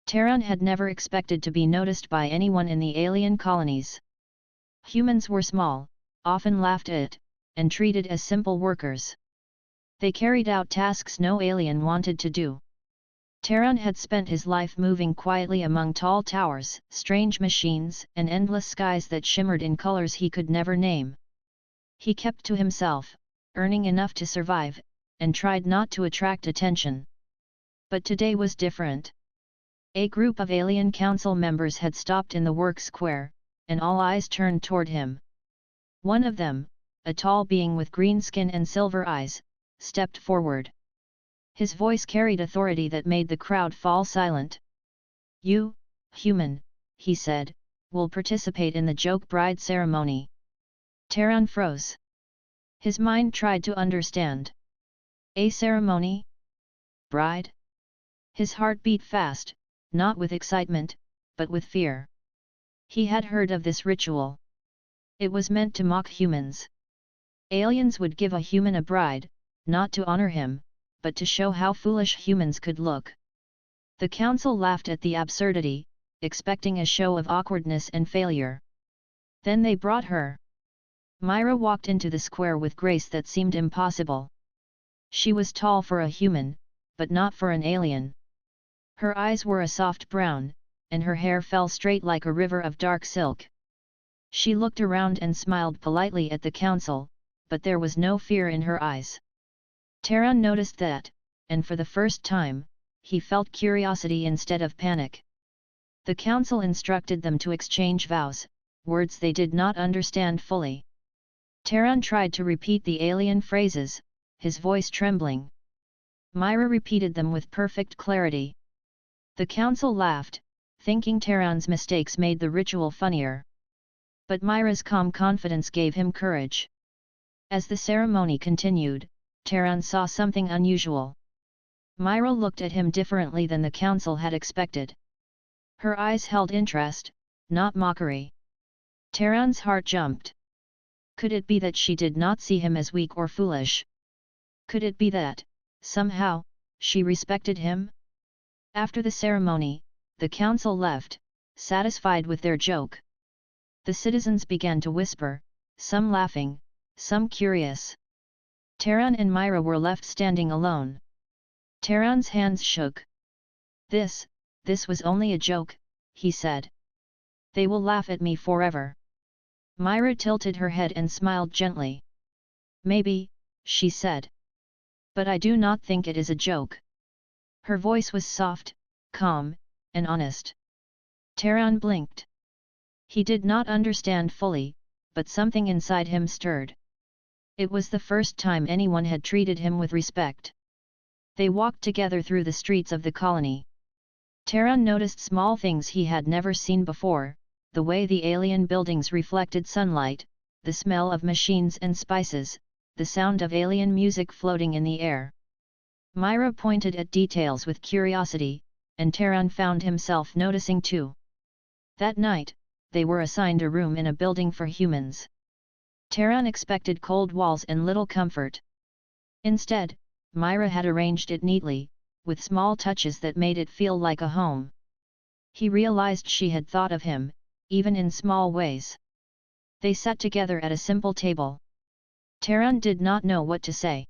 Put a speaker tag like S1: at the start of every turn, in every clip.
S1: Terran had never expected to be noticed by anyone in the alien colonies. Humans were small, often laughed at, and treated as simple workers. They carried out tasks no alien wanted to do. Terran had spent his life moving quietly among tall towers, strange machines, and endless skies that shimmered in colors he could never name. He kept to himself, earning enough to survive, and tried not to attract attention. But today was different. A group of alien council members had stopped in the work square, and all eyes turned toward him. One of them, a tall being with green skin and silver eyes, stepped forward. His voice carried authority that made the crowd fall silent. "You, human," he said, "will participate in the joke bride ceremony." Terran froze. His mind tried to understand. A ceremony? Bride? His heart beat fast, not with excitement, but with fear. He had heard of this ritual. It was meant to mock humans. Aliens would give a human a bride, not to honor him, but to show how foolish humans could look. The council laughed at the absurdity, expecting a show of awkwardness and failure. Then they brought her. Myra walked into the square with grace that seemed impossible. She was tall for a human, but not for an alien. Her eyes were a soft brown, and her hair fell straight like a river of dark silk. She looked around and smiled politely at the council, but there was no fear in her eyes. Terran noticed that, and for the first time, he felt curiosity instead of panic. The council instructed them to exchange vows, words they did not understand fully. Terran tried to repeat the alien phrases, his voice trembling. Myra repeated them with perfect clarity. The council laughed, thinking Terran's mistakes made the ritual funnier. But Myra's calm confidence gave him courage. As the ceremony continued, Terran saw something unusual. Myra looked at him differently than the council had expected. Her eyes held interest, not mockery. Terran's heart jumped. Could it be that she did not see him as weak or foolish? Could it be that, somehow, she respected him? After the ceremony, the council left, satisfied with their joke. The citizens began to whisper, some laughing, some curious. Terran and Myra were left standing alone. Terran's hands shook. This was only a joke," he said. "They will laugh at me forever." Myra tilted her head and smiled gently. "Maybe," she said. "But I do not think it is a joke." Her voice was soft, calm, and honest. Terran blinked. He did not understand fully, but something inside him stirred. It was the first time anyone had treated him with respect. They walked together through the streets of the colony. Terran noticed small things he had never seen before, the way the alien buildings reflected sunlight, the smell of machines and spices, the sound of alien music floating in the air. Myra pointed at details with curiosity, and Terran found himself noticing too. That night, they were assigned a room in a building for humans. Terran expected cold walls and little comfort. Instead, Myra had arranged it neatly, with small touches that made it feel like a home. He realized she had thought of him, even in small ways. They sat together at a simple table. Terran did not know what to say.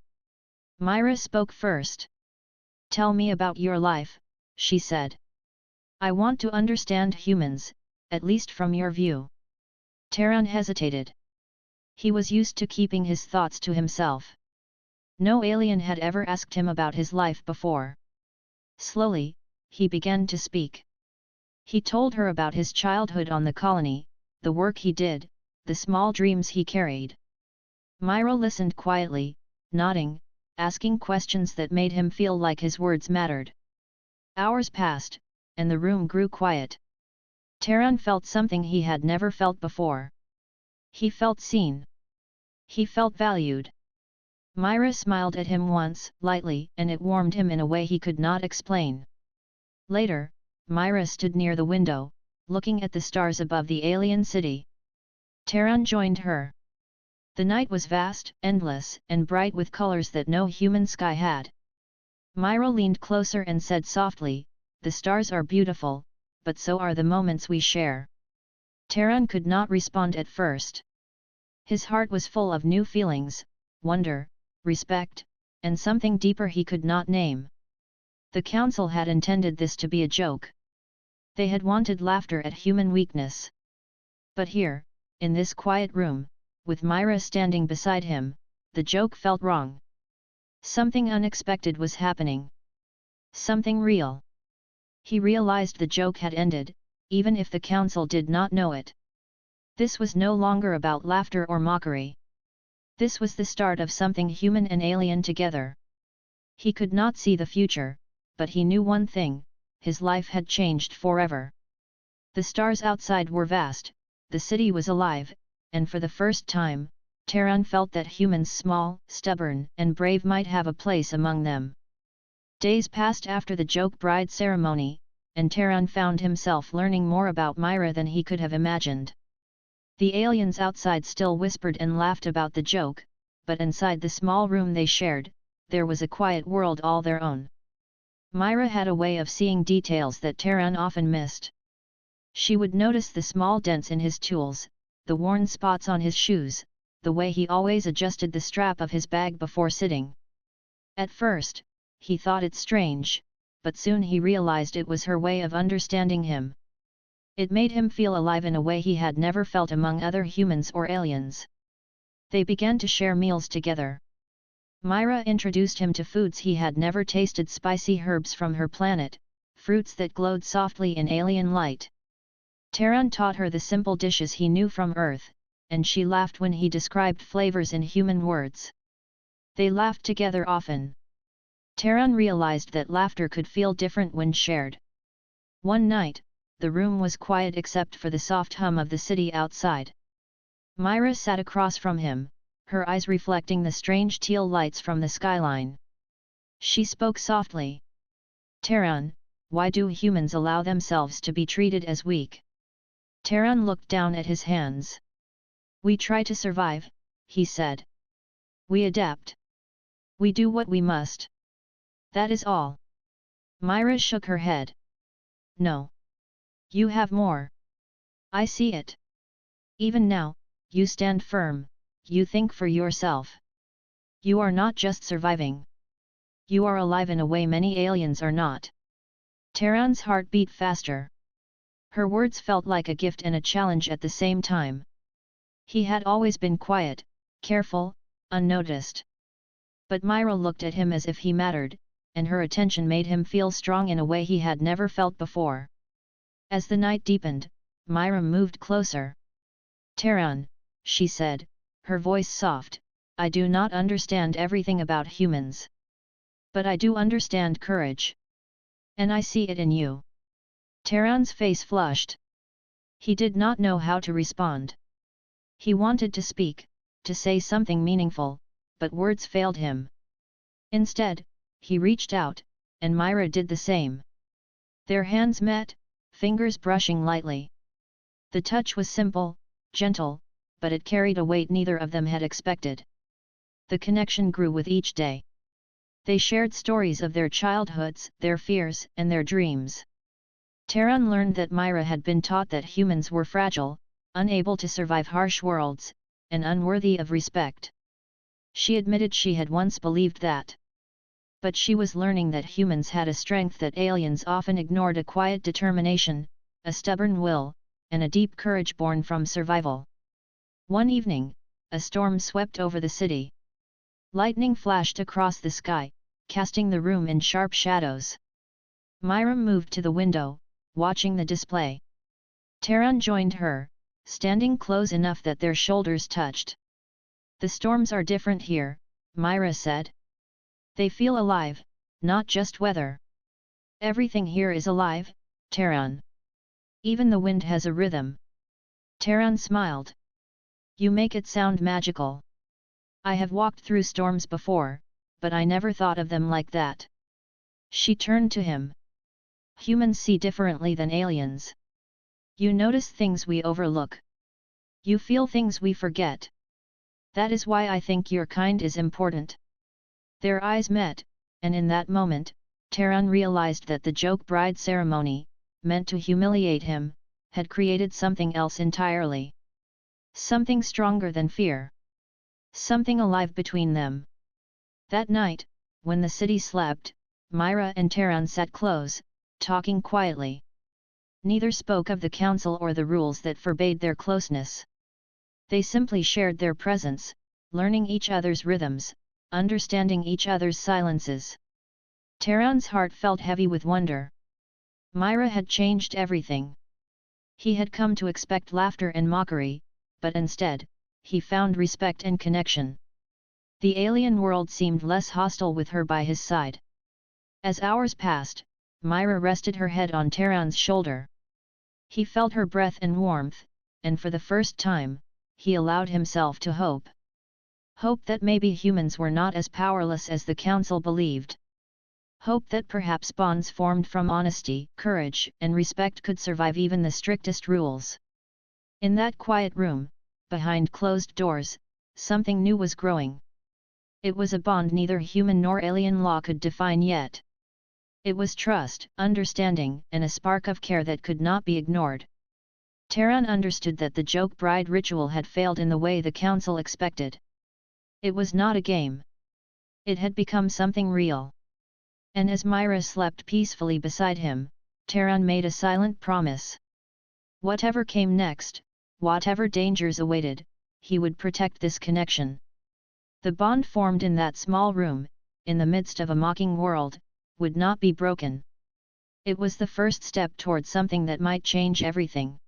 S1: Myra spoke first. "Tell me about your life," she said. "I want to understand humans, at least from your view." Terran hesitated. He was used to keeping his thoughts to himself. No alien had ever asked him about his life before. Slowly, he began to speak. He told her about his childhood on the colony, the work he did, the small dreams he carried. Myra listened quietly, nodding, asking questions that made him feel like his words mattered. Hours passed, and the room grew quiet. Terran felt something he had never felt before. He felt seen. He felt valued. Myra smiled at him once, lightly, and it warmed him in a way he could not explain. Later, Myra stood near the window, looking at the stars above the alien city. Terran joined her. The night was vast, endless, and bright with colors that no human sky had. Myra leaned closer and said softly, the stars are beautiful, but so are the moments we share. Taran could not respond at first. His heart was full of new feelings, wonder, respect, and something deeper he could not name. The council had intended this to be a joke. They had wanted laughter at human weakness. But here, in this quiet room, with Myra standing beside him, the joke felt wrong. Something unexpected was happening. Something real. He realized the joke had ended, even if the council did not know it. This was no longer about laughter or mockery. This was the start of something human and alien together. He could not see the future, but he knew one thing: his life had changed forever. The stars outside were vast, the city was alive, and for the first time, Taran felt that humans small, stubborn, and brave might have a place among them. Days passed after the joke bride ceremony, and Taran found himself learning more about Myra than he could have imagined. The aliens outside still whispered and laughed about the joke, but inside the small room they shared, there was a quiet world all their own. Myra had a way of seeing details that Taran often missed. She would notice the small dents in his tools, the worn spots on his shoes, the way he always adjusted the strap of his bag before sitting. At first, he thought it strange, but soon he realized it was her way of understanding him. It made him feel alive in a way he had never felt among other humans or aliens. They began to share meals together. Myra introduced him to foods he had never tasted: spicy herbs from her planet, fruits that glowed softly in alien light. Taran taught her the simple dishes he knew from Earth, and she laughed when he described flavors in human words. They laughed together often. Taran realized that laughter could feel different when shared. One night, the room was quiet except for the soft hum of the city outside. Myra sat across from him, her eyes reflecting the strange teal lights from the skyline. She spoke softly. "Taran, why do humans allow themselves to be treated as weak?" Taran looked down at his hands. "We try to survive," he said. "We adapt. We do what we must. That is all." Myra shook her head. "No. You have more. I see it. Even now, you stand firm, you think for yourself. You are not just surviving. You are alive in a way many aliens are not." Taran's heart beat faster. Her words felt like a gift and a challenge at the same time. He had always been quiet, careful, unnoticed. But Myra looked at him as if he mattered, and her attention made him feel strong in a way he had never felt before. As the night deepened, Myra moved closer. "Taran," she said, her voice soft, "I do not understand everything about humans. But I do understand courage. And I see it in you." Taran's face flushed. He did not know how to respond. He wanted to speak, to say something meaningful, but words failed him. Instead, he reached out, and Myra did the same. Their hands met, fingers brushing lightly. The touch was simple, gentle, but it carried a weight neither of them had expected. The connection grew with each day. They shared stories of their childhoods, their fears, and their dreams. Taran learned that Myra had been taught that humans were fragile, unable to survive harsh worlds, and unworthy of respect. She admitted she had once believed that. But she was learning that humans had a strength that aliens often ignored: a quiet determination, a stubborn will, and a deep courage born from survival. One evening, a storm swept over the city. Lightning flashed across the sky, casting the room in sharp shadows. Myra moved to the window, watching the display. Taran joined her, standing close enough that their shoulders touched. "The storms are different here," Myra said. "They feel alive, not just weather. Everything here is alive, Taran. Even the wind has a rhythm." Taran smiled. "You make it sound magical. I have walked through storms before, but I never thought of them like that." She turned to him. "Humans see differently than aliens. You notice things we overlook. You feel things we forget. That is why I think your kind is important." Their eyes met, and in that moment, Taran realized that the joke bride ceremony, meant to humiliate him, had created something else entirely. Something stronger than fear. Something alive between them. That night, when the city slept, Myra and Taran sat close, talking quietly. Neither spoke of the council or the rules that forbade their closeness. They simply shared their presence, learning each other's rhythms, understanding each other's silences. Taran's heart felt heavy with wonder. Myra had changed everything. He had come to expect laughter and mockery, but instead, he found respect and connection. The alien world seemed less hostile with her by his side. As hours passed, Myra rested her head on Taran's shoulder. He felt her breath and warmth, and for the first time, he allowed himself to hope. Hope that maybe humans were not as powerless as the council believed. Hope that perhaps bonds formed from honesty, courage, and respect could survive even the strictest rules. In that quiet room, behind closed doors, something new was growing. It was a bond neither human nor alien law could define yet. It was trust, understanding, and a spark of care that could not be ignored. Taran understood that the joke bride ritual had failed in the way the council expected. It was not a game. It had become something real. And as Myra slept peacefully beside him, Taran made a silent promise. Whatever came next, whatever dangers awaited, he would protect this connection. The bond formed in that small room, in the midst of a mocking world, would not be broken. It was the first step toward something that might change everything.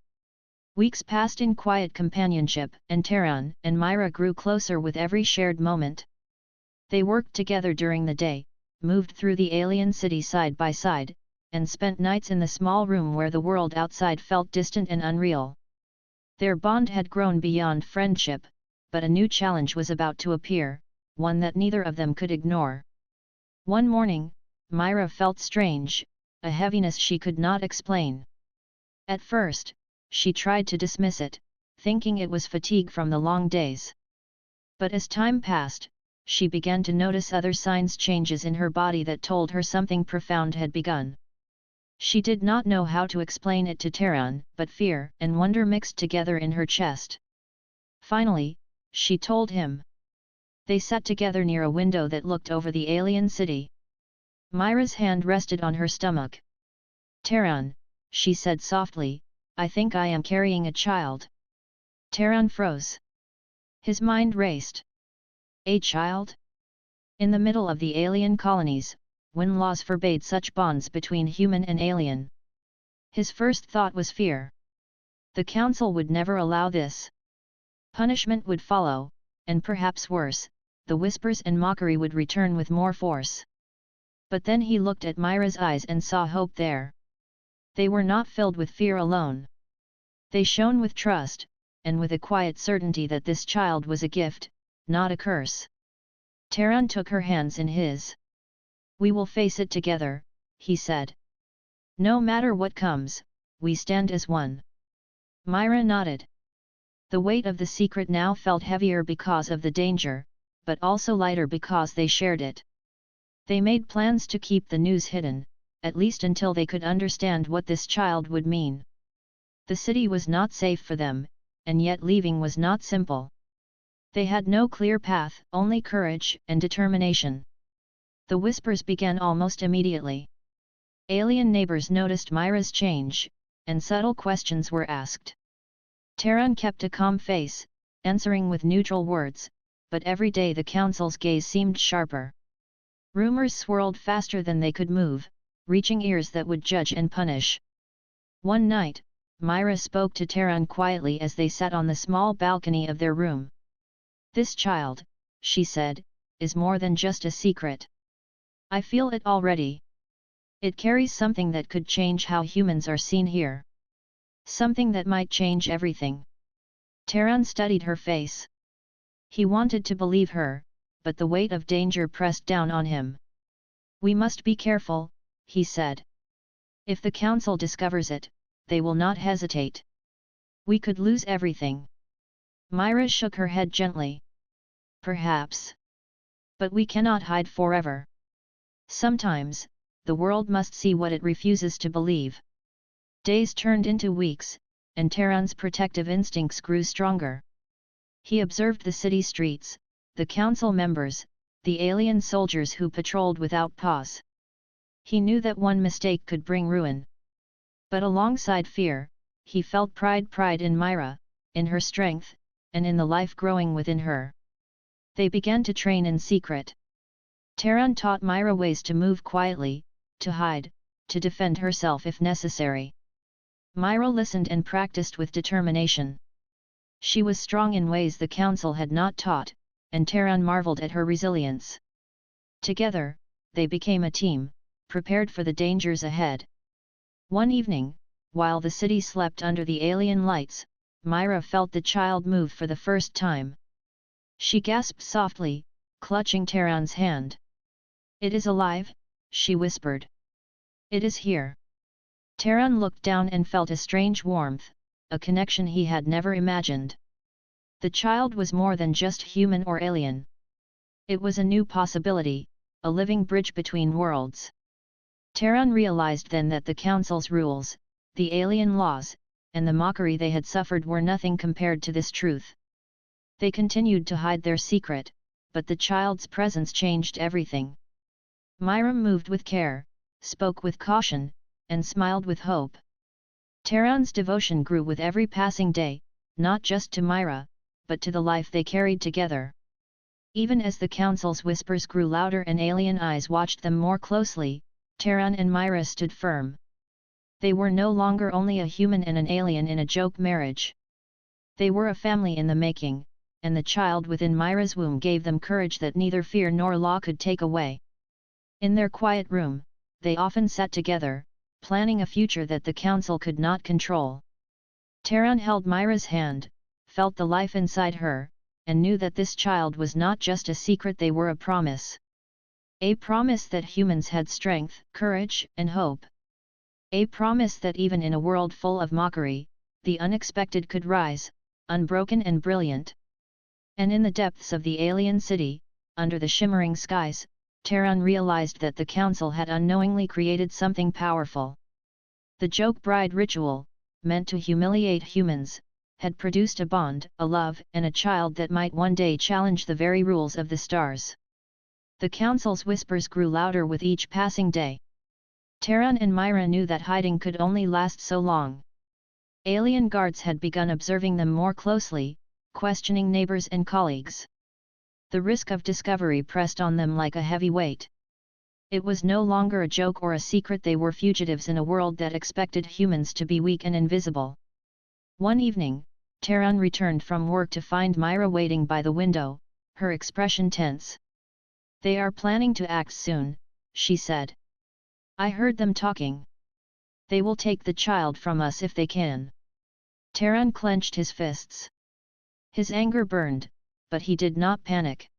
S1: Weeks passed in quiet companionship, and Taran and Myra grew closer with every shared moment. They worked together during the day, moved through the alien city side by side, and spent nights in the small room where the world outside felt distant and unreal. Their bond had grown beyond friendship, but a new challenge was about to appear, one that neither of them could ignore. One morning, Myra felt strange, a heaviness she could not explain. At first, she tried to dismiss it, thinking it was fatigue from the long days. But as time passed, she began to notice other signs, changes in her body that told her something profound had begun. She did not know how to explain it to Taran, but fear and wonder mixed together in her chest. Finally, she told him. They sat together near a window that looked over the alien city. Myra's hand rested on her stomach. Taran, she said softly, I think I am carrying a child. Taran froze. His mind raced. A child? In the middle of the alien colonies, when laws forbade such bonds between human and alien. His first thought was fear. The council would never allow this. Punishment would follow, and perhaps worse, the whispers and mockery would return with more force. But then he looked at Myra's eyes and saw hope there. They were not filled with fear alone. They shone with trust, and with a quiet certainty that this child was a gift, not a curse. Taran took her hands in his. We will face it together, he said. No matter what comes, we stand as one. Myra nodded. The weight of the secret now felt heavier because of the danger, but also lighter because they shared it. They made plans to keep the news hidden, at least until they could understand what this child would mean. The city was not safe for them, and yet leaving was not simple. They had no clear path, only courage and determination. The whispers began almost immediately. Alien neighbors noticed Myra's change, and subtle questions were asked. Taran kept a calm face, answering with neutral words, but every day the council's gaze seemed sharper. Rumors swirled faster than they could move, reaching ears that would judge and punish. One night, Myra spoke to Taran quietly as they sat on the small balcony of their room. This child, she said, is more than just a secret. I feel it already. It carries something that could change how humans are seen here. Something that might change everything. Taran studied her face. He wanted to believe her, but the weight of danger pressed down on him. We must be careful, he said. If the council discovers it, they will not hesitate. We could lose everything. Myra shook her head gently. Perhaps. But we cannot hide forever. Sometimes, the world must see what it refuses to believe. Days turned into weeks, and Terran's protective instincts grew stronger. He observed the city streets, the council members, the alien soldiers who patrolled without pause. He knew that one mistake could bring ruin. But alongside fear, he felt pride in Myra, in her strength, and in the life growing within her. They began to train in secret. Terran taught Myra ways to move quietly, to hide, to defend herself if necessary. Myra listened and practiced with determination. She was strong in ways the council had not taught, and Terran marveled at her resilience. Together, they became a team, prepared for the dangers ahead. One evening, while the city slept under the alien lights, Myra felt the child move for the first time. She gasped softly, clutching Terran's hand. "It is alive," she whispered. "It is here." Terran looked down and felt a strange warmth, a connection he had never imagined. The child was more than just human or alien. It was a new possibility, a living bridge between worlds. Terran realized then that the Council's rules, the alien laws, and the mockery they had suffered were nothing compared to this truth. They continued to hide their secret, but the child's presence changed everything. Myra moved with care, spoke with caution, and smiled with hope. Terran's devotion grew with every passing day, not just to Myra, but to the life they carried together. Even as the Council's whispers grew louder and alien eyes watched them more closely, Terran and Myra stood firm. They were no longer only a human and an alien in a joke marriage. They were a family in the making, and the child within Myra's womb gave them courage that neither fear nor law could take away. In their quiet room, they often sat together, planning a future that the Council could not control. Terran held Myra's hand, felt the life inside her, and knew that this child was not just a secret, they were a promise. A promise that humans had strength, courage, and hope. A promise that even in a world full of mockery, the unexpected could rise, unbroken and brilliant. And in the depths of the alien city, under the shimmering skies, Terran realized that the Council had unknowingly created something powerful. The joke bride ritual, meant to humiliate humans, had produced a bond, a love, and a child that might one day challenge the very rules of the stars. The Council's whispers grew louder with each passing day. Terran and Myra knew that hiding could only last so long. Alien guards had begun observing them more closely, questioning neighbors and colleagues. The risk of discovery pressed on them like a heavy weight. It was no longer a joke or a secret, they were fugitives in a world that expected humans to be weak and invisible. One evening, Terran returned from work to find Myra waiting by the window, her expression tense. "They are planning to act soon," she said. "I heard them talking. They will take the child from us if they can." Terran clenched his fists. His anger burned, but he did not panic.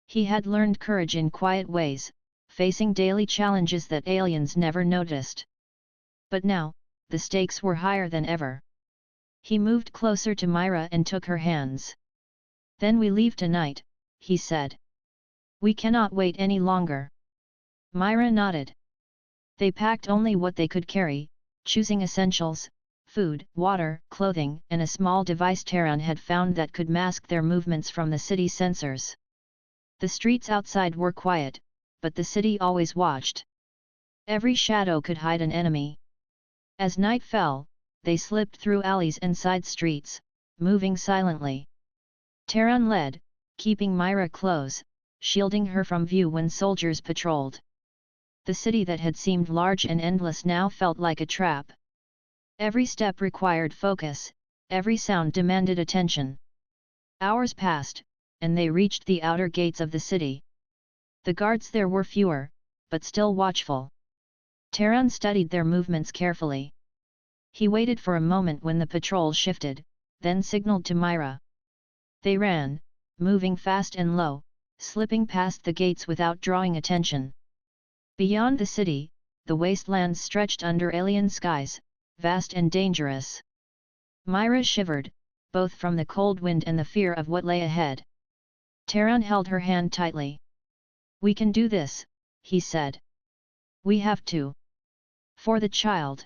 S1: He had learned courage in quiet ways, facing daily challenges that aliens never noticed. But now, the stakes were higher than ever. He moved closer to Myra and took her hands. "Then we leave tonight," he said. "We cannot wait any longer." Myra nodded. They packed only what they could carry, choosing essentials, food, water, clothing, and a small device Terran had found that could mask their movements from the city sensors. The streets outside were quiet, but the city always watched. Every shadow could hide an enemy. As night fell, they slipped through alleys and side streets, moving silently. Terran led, keeping Myra close, shielding her from view when soldiers patrolled. The city that had seemed large and endless now felt like a trap. Every step required focus, every sound demanded attention. Hours passed, and they reached the outer gates of the city. The guards there were fewer, but still watchful. Terran studied their movements carefully. He waited for a moment when the patrol shifted, then signaled to Myra. They ran, moving fast and low, slipping past the gates without drawing attention. Beyond the city, the wastelands stretched under alien skies, vast and dangerous. Myra shivered, both from the cold wind and the fear of what lay ahead. Terran held her hand tightly. "We can do this," he said. We have to. For the child.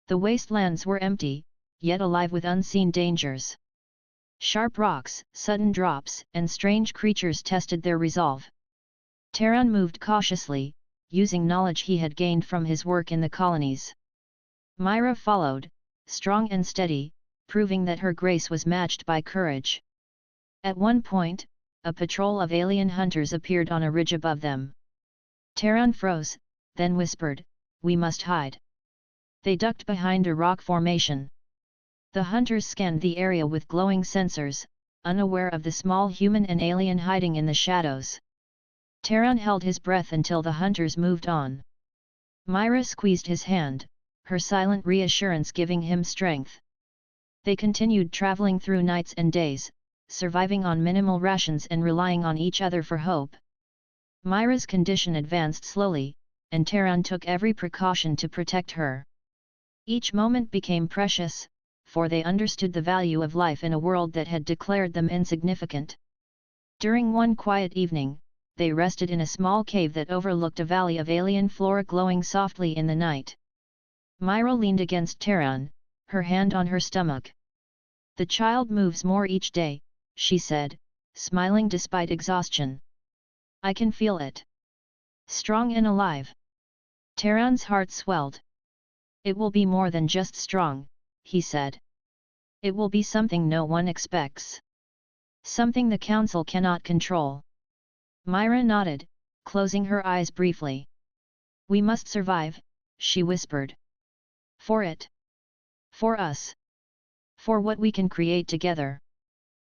S1: The wastelands were empty, yet alive with unseen dangers. Sharp rocks, sudden drops, and strange creatures tested their resolve. Terran moved cautiously, using knowledge he had gained from his work in the colonies. Myra followed, strong and steady, proving that her grace was matched by courage. At one point, a patrol of alien hunters appeared on a ridge above them. Terran froze, then whispered, "We must hide." They ducked behind a rock formation. The hunters scanned the area with glowing sensors, unaware of the small human and alien hiding in the shadows. Terran held his breath until the hunters moved on. Myra squeezed his hand, her silent reassurance giving him strength. They continued traveling through nights and days, surviving on minimal rations and relying on each other for hope. Myra's condition advanced slowly, and Terran took every precaution to protect her. Each moment became precious, for they understood the value of life in a world that had declared them insignificant. During one quiet evening, they rested in a small cave that overlooked a valley of alien flora glowing softly in the night. Myra leaned against Terran, her hand on her stomach. "The child moves more each day," she said, smiling despite exhaustion. "I can feel it. Strong and alive." Terran's heart swelled. "It will be more than just strong," he said. "It will be something no one expects. Something the Council cannot control." Myra nodded, closing her eyes briefly. "We must survive," she whispered. "For it. For us. For what we can create together."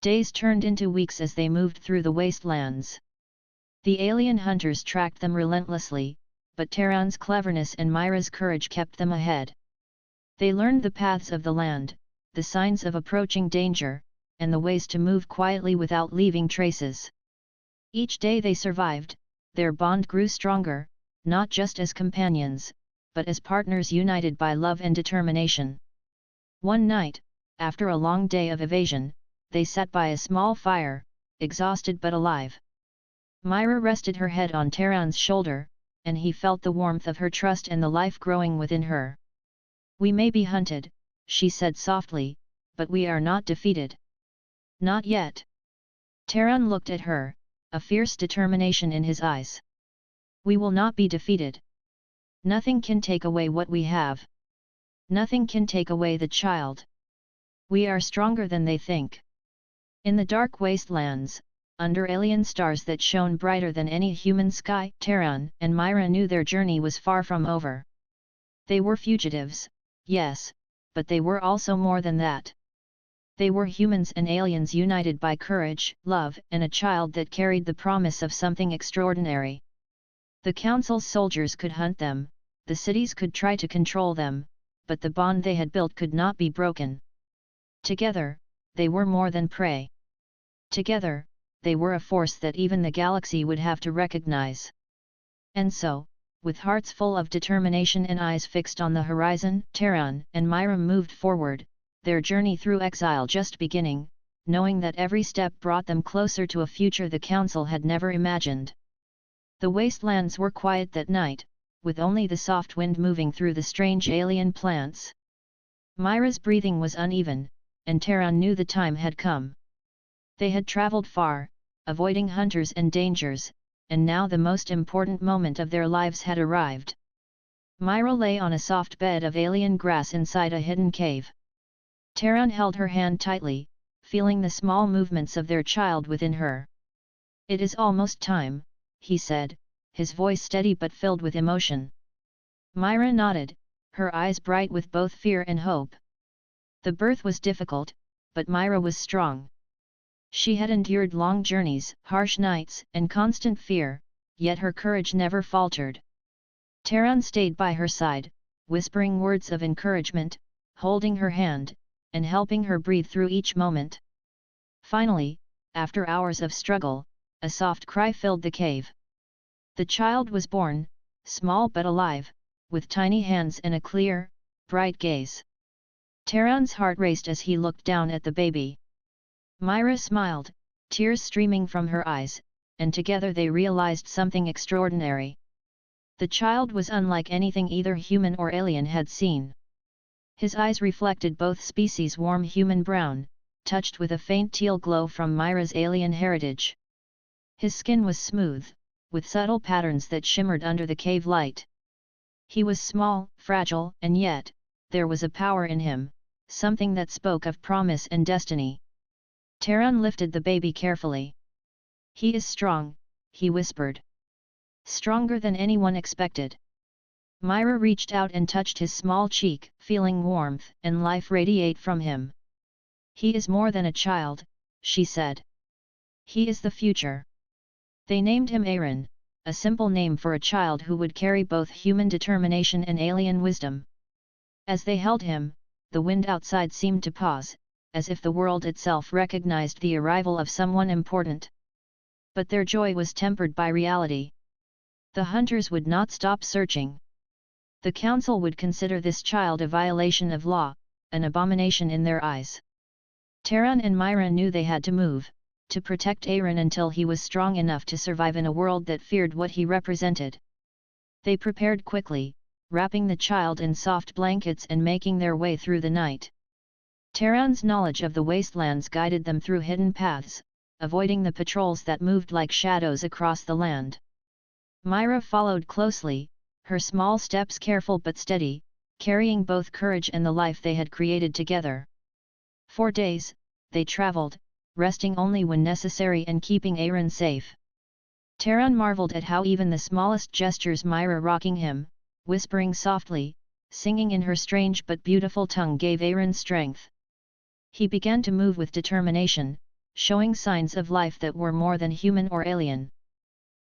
S1: Days turned into weeks as they moved through the wastelands. The alien hunters tracked them relentlessly, but Terran's cleverness and Myra's courage kept them ahead. They learned the paths of the land, the signs of approaching danger, and the ways to move quietly without leaving traces. Each day they survived, their bond grew stronger, not just as companions, but as partners united by love and determination. One night, after a long day of evasion, they sat by a small fire, exhausted but alive. Myra rested her head on Terran's shoulder, and he felt the warmth of her trust and the life growing within her. "We may be hunted," she said softly, "but we are not defeated." "Not yet." Terran looked at her, a fierce determination in his eyes. "We will not be defeated. Nothing can take away what we have. Nothing can take away the child. We are stronger than they think." In the dark wastelands, under alien stars that shone brighter than any human sky, Terran and Myra knew their journey was far from over. They were fugitives, yes, but they were also more than that. They were humans and aliens united by courage, love, and a child that carried the promise of something extraordinary. The Council's soldiers could hunt them, the cities could try to control them, but the bond they had built could not be broken. Together, they were more than prey. Together, they were a force that even the galaxy would have to recognize. And so, with hearts full of determination and eyes fixed on the horizon, Terran and Myra moved forward, their journey through exile just beginning, knowing that every step brought them closer to a future the Council had never imagined. The wastelands were quiet that night, with only the soft wind moving through the strange alien plants. Myra's breathing was uneven, and Terran knew the time had come. They had traveled far, avoiding hunters and dangers, and now the most important moment of their lives had arrived. Myra lay on a soft bed of alien grass inside a hidden cave. Terran held her hand tightly, feeling the small movements of their child within her. "It is almost time," he said, his voice steady but filled with emotion. Myra nodded, her eyes bright with both fear and hope. The birth was difficult, but Myra was strong. She had endured long journeys, harsh nights, and constant fear, yet her courage never faltered. Terran stayed by her side, whispering words of encouragement, holding her hand, and helping her breathe through each moment. Finally, after hours of struggle, a soft cry filled the cave. The child was born, small but alive, with tiny hands and a clear, bright gaze. Terran's heart raced as he looked down at the baby. Myra smiled, tears streaming from her eyes, and together they realized something extraordinary. The child was unlike anything either human or alien had seen. His eyes reflected both species' warm human brown, touched with a faint teal glow from Myra's alien heritage. His skin was smooth, with subtle patterns that shimmered under the cave light. He was small, fragile, and yet, there was a power in him, something that spoke of promise and destiny. Terran lifted the baby carefully. "He is strong," he whispered. "Stronger than anyone expected." Myra reached out and touched his small cheek, feeling warmth and life radiate from him. "He is more than a child," she said. "He is the future." They named him Aaron, a simple name for a child who would carry both human determination and alien wisdom. As they held him, the wind outside seemed to pause, as if the world itself recognized the arrival of someone important. But their joy was tempered by reality. The hunters would not stop searching. The council would consider this child a violation of law, an abomination in their eyes. Terran and Myra knew they had to move, to protect Aaron until he was strong enough to survive in a world that feared what he represented. They prepared quickly, wrapping the child in soft blankets and making their way through the night. Terran's knowledge of the wastelands guided them through hidden paths, avoiding the patrols that moved like shadows across the land. Myra followed closely, her small steps careful but steady, carrying both courage and the life they had created together. For days, they traveled, resting only when necessary and keeping Aaron safe. Terran marveled at how even the smallest gestures, Myra rocking him, whispering softly, singing in her strange but beautiful tongue, gave Aaron strength. He began to move with determination, showing signs of life that were more than human or alien.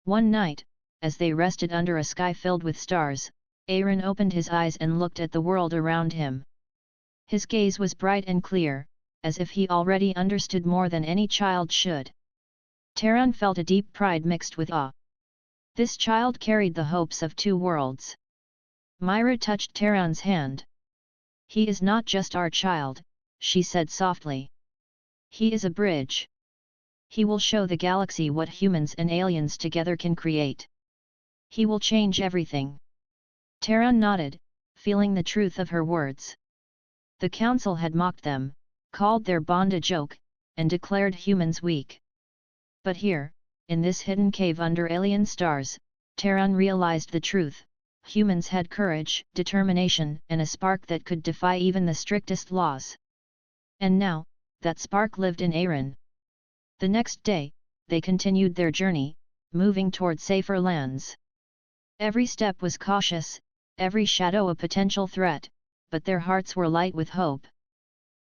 S1: One night, as they rested under a sky filled with stars, Aaron opened his eyes and looked at the world around him. His gaze was bright and clear, as if he already understood more than any child should. Terran felt a deep pride mixed with awe. This child carried the hopes of two worlds. Myra touched Terran's hand. "He is not just our child," she said softly. "He is a bridge. He will show the galaxy what humans and aliens together can create. He will change everything." Terran nodded, feeling the truth of her words. The council had mocked them, called their bond a joke, and declared humans weak. But here, in this hidden cave under alien stars, Terran realized the truth. Humans had courage, determination, and a spark that could defy even the strictest laws. And now, that spark lived in Aaron. The next day, they continued their journey, moving toward safer lands. Every step was cautious, every shadow a potential threat, but their hearts were light with hope.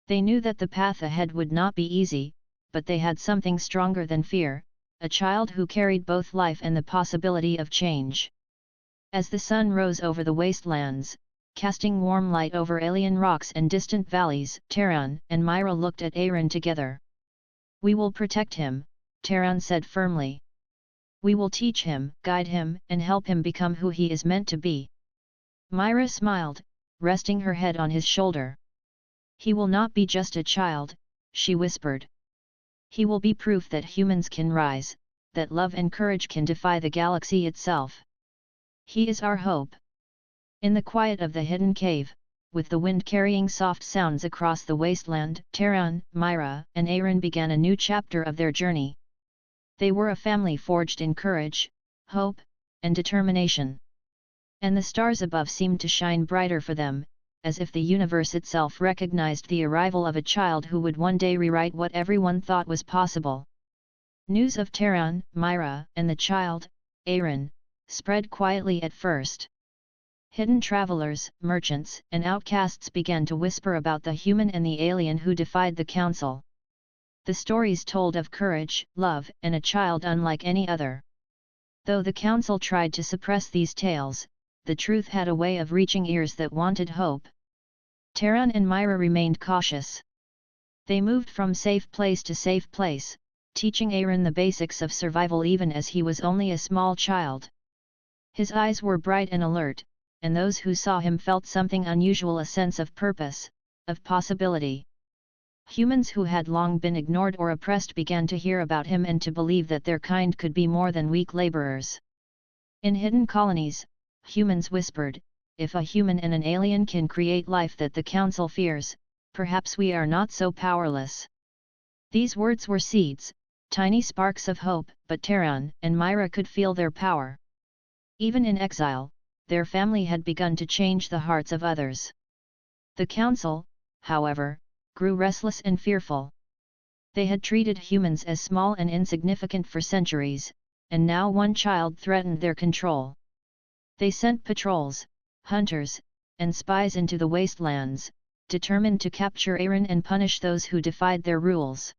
S1: They knew that the path ahead would not be easy, but they had something stronger than fear, a child who carried both life and the possibility of change. As the sun rose over the wastelands, casting warm light over alien rocks and distant valleys, Terran and Myra looked at Aaron together. "We will protect him," Terran said firmly. "We will teach him, guide him, and help him become who he is meant to be." Myra smiled, resting her head on his shoulder. "He will not be just a child," she whispered. "He will be proof that humans can rise, that love and courage can defy the galaxy itself. He is our hope." In the quiet of the hidden cave, with the wind carrying soft sounds across the wasteland, Terran, Myra, and Aaron began a new chapter of their journey. They were a family forged in courage, hope, and determination. And the stars above seemed to shine brighter for them, as if the universe itself recognized the arrival of a child who would one day rewrite what everyone thought was possible. News of Terran, Myra, and the child, Aaron, spread quietly at first. Hidden travelers, merchants, and outcasts began to whisper about the human and the alien who defied the council. The stories told of courage, love, and a child unlike any other. Though the council tried to suppress these tales, the truth had a way of reaching ears that wanted hope. Terran and Myra remained cautious. They moved from safe place to safe place, teaching Aaron the basics of survival even as he was only a small child. His eyes were bright and alert, and those who saw him felt something unusual, a sense of purpose, of possibility. Humans who had long been ignored or oppressed began to hear about him and to believe that their kind could be more than weak laborers. In hidden colonies, humans whispered, "If a human and an alien can create life that the Council fears, perhaps we are not so powerless." These words were seeds, tiny sparks of hope, but Terran and Myra could feel their power. Even in exile, their family had begun to change the hearts of others. The Council, however, grew restless and fearful. They had treated humans as small and insignificant for centuries, and now one child threatened their control. They sent patrols, hunters, and spies into the wastelands, determined to capture Aaron and punish those who defied their rules.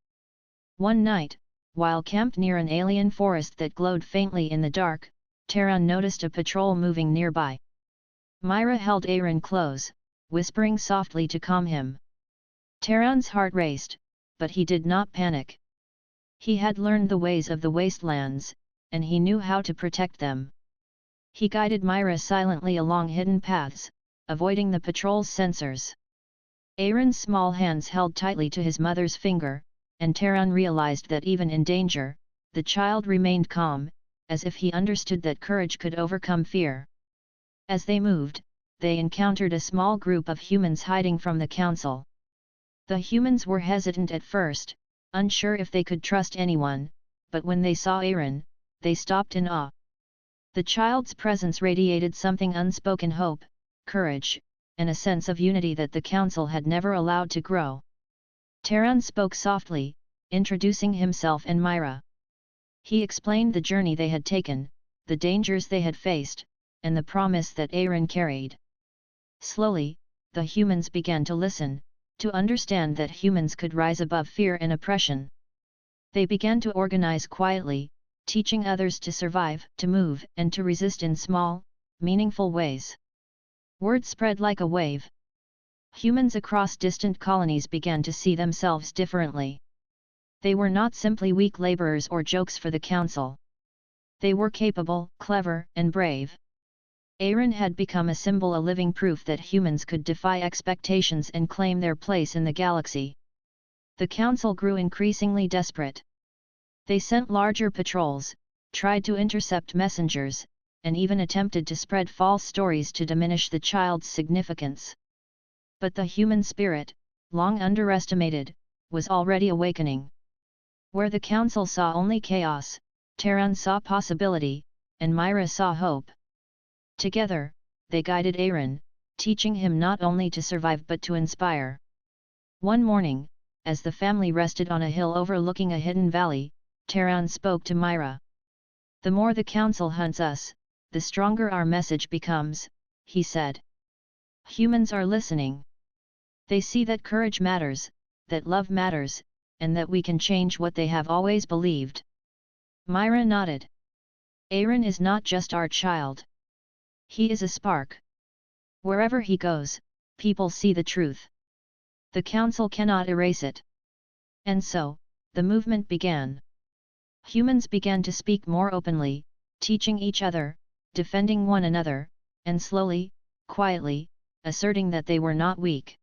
S1: One night, while camped near an alien forest that glowed faintly in the dark, Terran noticed a patrol moving nearby. Myra held Aaron close, whispering softly to calm him. Terran's heart raced, but he did not panic. He had learned the ways of the wastelands, and he knew how to protect them. He guided Myra silently along hidden paths, avoiding the patrol's sensors. Aaron's small hands held tightly to his mother's finger, and Terran realized that even in danger, the child remained calm, as if he understood that courage could overcome fear. As they moved, they encountered a small group of humans hiding from the Council. The humans were hesitant at first, unsure if they could trust anyone, but when they saw Aaron, they stopped in awe. The child's presence radiated something unspoken: hope, courage, and a sense of unity that the Council had never allowed to grow. Terran spoke softly, introducing himself and Myra. He explained the journey they had taken, the dangers they had faced, and the promise that Aaron carried. Slowly, the humans began to listen, to understand that humans could rise above fear and oppression. They began to organize quietly, teaching others to survive, to move, and to resist in small, meaningful ways. Word spread like a wave. Humans across distant colonies began to see themselves differently. They were not simply weak laborers or jokes for the Council. They were capable, clever, and brave. Aaron had become a symbol, a living proof that humans could defy expectations and claim their place in the galaxy. The Council grew increasingly desperate. They sent larger patrols, tried to intercept messengers, and even attempted to spread false stories to diminish the child's significance. But the human spirit, long underestimated, was already awakening. Where the Council saw only chaos, Terran saw possibility, and Myra saw hope. Together, they guided Aaron, teaching him not only to survive but to inspire. One morning, as the family rested on a hill overlooking a hidden valley, Terran spoke to Myra. "The more the Council hunts us, the stronger our message becomes," he said. "Humans are listening. They see that courage matters, that love matters, and that we can change what they have always believed." Myra nodded. "Aaron is not just our child. He is a spark. Wherever he goes, people see the truth. The Council cannot erase it." And so, the movement began. Humans began to speak more openly, teaching each other, defending one another, and slowly, quietly, asserting that they were not weak.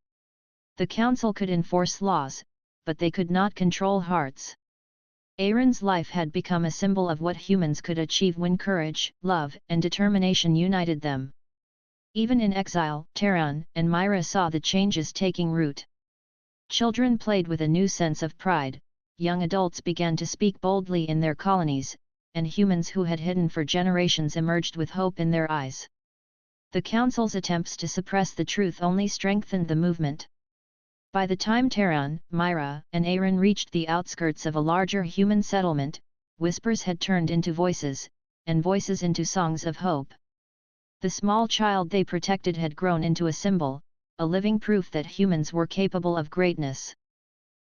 S1: The Council could enforce laws, but they could not control hearts. Aaron's life had become a symbol of what humans could achieve when courage, love, and determination united them. Even in exile, Terran and Myra saw the changes taking root. Children played with a new sense of pride, young adults began to speak boldly in their colonies, and humans who had hidden for generations emerged with hope in their eyes. The Council's attempts to suppress the truth only strengthened the movement. By the time Terran, Myra, and Aaron reached the outskirts of a larger human settlement, whispers had turned into voices, and voices into songs of hope. The small child they protected had grown into a symbol, a living proof that humans were capable of greatness.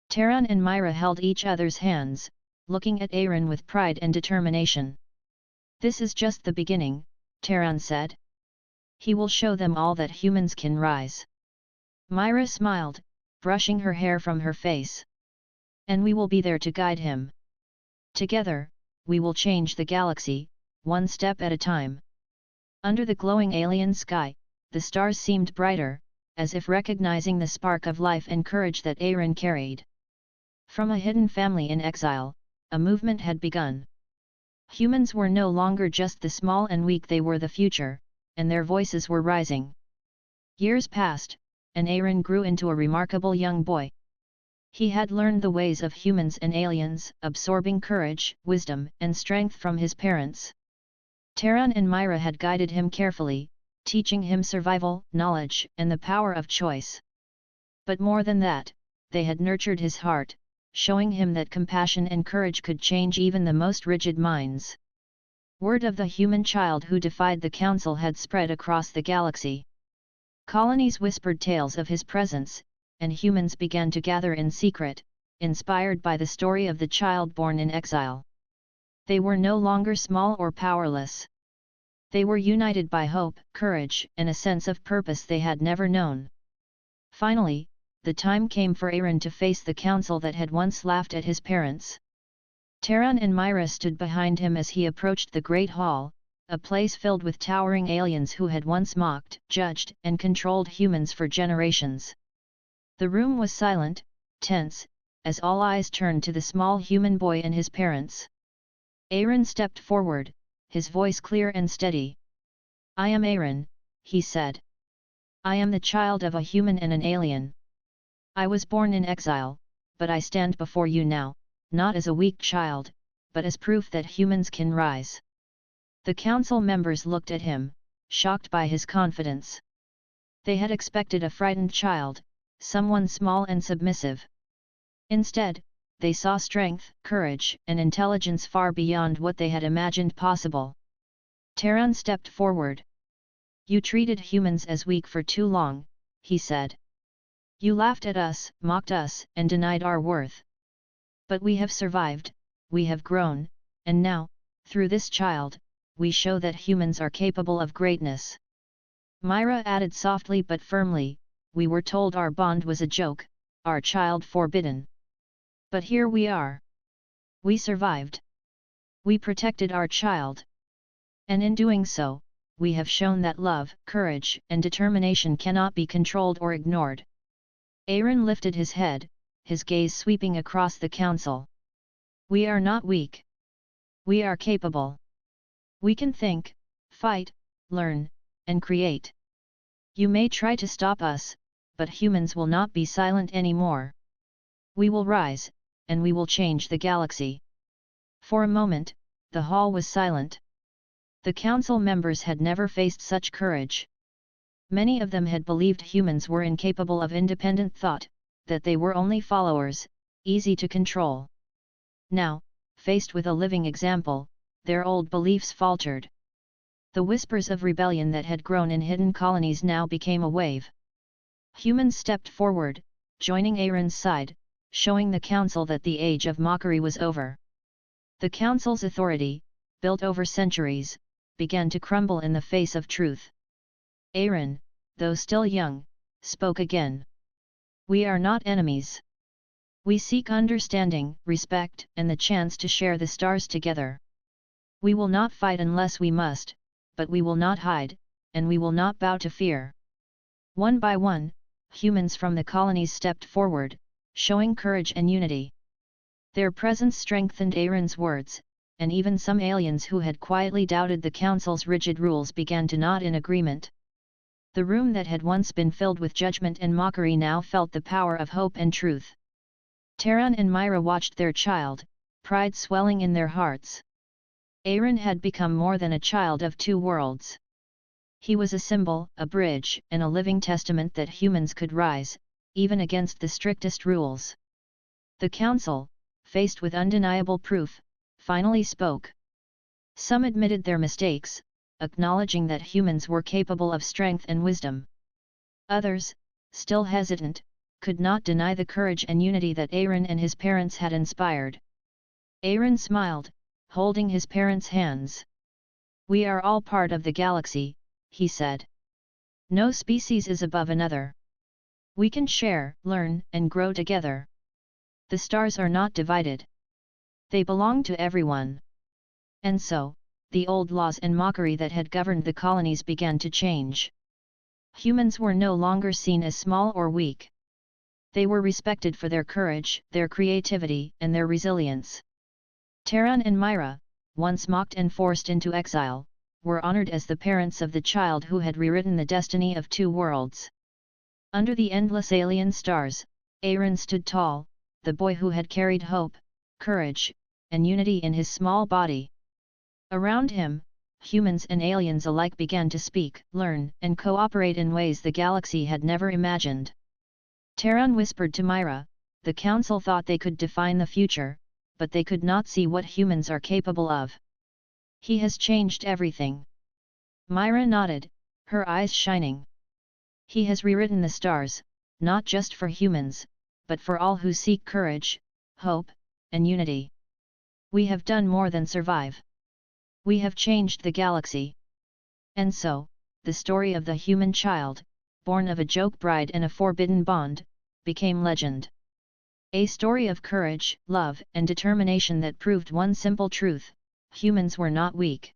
S1: Terran and Myra held each other's hands, looking at Aaron with pride and determination. "This is just the beginning," Terran said. "He will show them all that humans can rise." Myra smiled, brushing her hair from her face. "And we will be there to guide him. Together, we will change the galaxy, one step at a time." Under the glowing alien sky, the stars seemed brighter, as if recognizing the spark of life and courage that Aaron carried. From a hidden family in exile, a movement had begun. Humans were no longer just the small and weak, they were the future, and their voices were rising. Years passed, and Aaron grew into a remarkable young boy. He had learned the ways of humans and aliens, absorbing courage, wisdom, and strength from his parents. Taran and Myra had guided him carefully, teaching him survival, knowledge, and the power of choice. But more than that, they had nurtured his heart, showing him that compassion and courage could change even the most rigid minds. Word of the human child who defied the council had spread across the galaxy. Colonies whispered tales of his presence, and humans began to gather in secret, inspired by the story of the child born in exile. They were no longer small or powerless. They were united by hope, courage, and a sense of purpose they had never known. Finally, the time came for Aaron to face the council that had once laughed at his parents. Taran and Myra stood behind him as he approached the Great Hall, a place filled with towering aliens who had once mocked, judged, and controlled humans for generations. The room was silent, tense, as all eyes turned to the small human boy and his parents. Aaron stepped forward, his voice clear and steady. "I am Aaron," he said. "I am the child of a human and an alien. I was born in exile, but I stand before you now, not as a weak child, but as proof that humans can rise." The council members looked at him, shocked by his confidence. They had expected a frightened child, someone small and submissive. Instead, they saw strength, courage, and intelligence far beyond what they had imagined possible. Taran stepped forward. "You treated humans as weak for too long," he said. "You laughed at us, mocked us, and denied our worth. But we have survived, we have grown, and now, through this child, we show that humans are capable of greatness." Myra added softly but firmly, "We were told our bond was a joke, our child forbidden. But here we are. We survived. We protected our child. And in doing so, we have shown that love, courage, and determination cannot be controlled or ignored." Aaron lifted his head, his gaze sweeping across the council. "We are not weak. We are capable. We can think, fight, learn, and create. You may try to stop us, but humans will not be silent anymore. We will rise, and we will change the galaxy." For a moment, the hall was silent. The council members had never faced such courage. Many of them had believed humans were incapable of independent thought, that they were only followers, easy to control. Now, faced with a living example, their old beliefs faltered. The whispers of rebellion that had grown in hidden colonies now became a wave. Humans stepped forward, joining Aaron's side, showing the council that the age of mockery was over. The council's authority, built over centuries, began to crumble in the face of truth. Aaron, though still young, spoke again. "We are not enemies. We seek understanding, respect, and the chance to share the stars together. We will not fight unless we must, but we will not hide, and we will not bow to fear." One by one, humans from the colonies stepped forward, showing courage and unity. Their presence strengthened Aaron's words, and even some aliens who had quietly doubted the council's rigid rules began to nod in agreement. The room that had once been filled with judgment and mockery now felt the power of hope and truth. Taran and Myra watched their child, pride swelling in their hearts. Aaron had become more than a child of two worlds. He was a symbol, a bridge, and a living testament that humans could rise, even against the strictest rules. The council, faced with undeniable proof, finally spoke. Some admitted their mistakes, acknowledging that humans were capable of strength and wisdom. Others, still hesitant, could not deny the courage and unity that Aaron and his parents had inspired. Aaron smiled, holding his parents' hands. "We are all part of the galaxy," he said. "No species is above another. We can share, learn, and grow together. The stars are not divided. They belong to everyone." And so, the old laws and mockery that had governed the colonies began to change. Humans were no longer seen as small or weak. They were respected for their courage, their creativity, and their resilience. Taran and Myra, once mocked and forced into exile, were honored as the parents of the child who had rewritten the destiny of two worlds. Under the endless alien stars, Aaron stood tall, the boy who had carried hope, courage, and unity in his small body. Around him, humans and aliens alike began to speak, learn, and cooperate in ways the galaxy had never imagined. Terran whispered to Myra, "The Council thought they could define the future, but they could not see what humans are capable of. He has changed everything." Myra nodded, her eyes shining. "He has rewritten the stars, not just for humans, but for all who seek courage, hope, and unity. We have done more than survive. We have changed the galaxy." And so, the story of the human child, born of a joke bride and a forbidden bond, became legend. A story of courage, love, and determination that proved one simple truth: humans were not weak.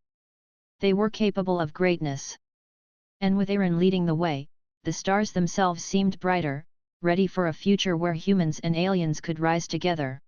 S1: They were capable of greatness. And with Aaron leading the way, the stars themselves seemed brighter, ready for a future where humans and aliens could rise together.